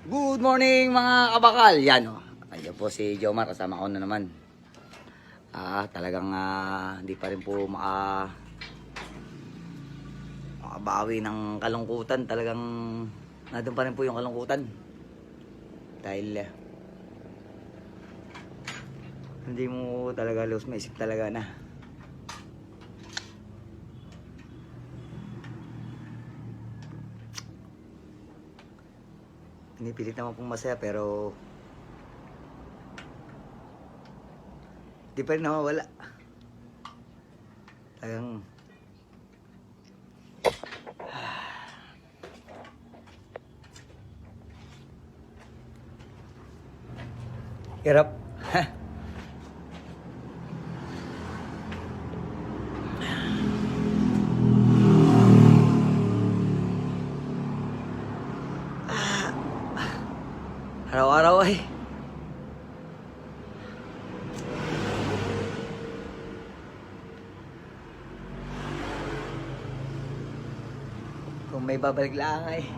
Good morning mga kabakal. Yan o. Ayan po si Jomar, kasama ko na naman. Talagang hindi pa rin po makabawi ng kalungkutan. Talagang nandun pa rin po yung kalungkutan. Dahil hindi mo talaga lose maisip talaga na. Pinipilit naman pong masaya pero di pa rin nawawala. Talagang hirap. Araw-araw ay kung may babalik lang ay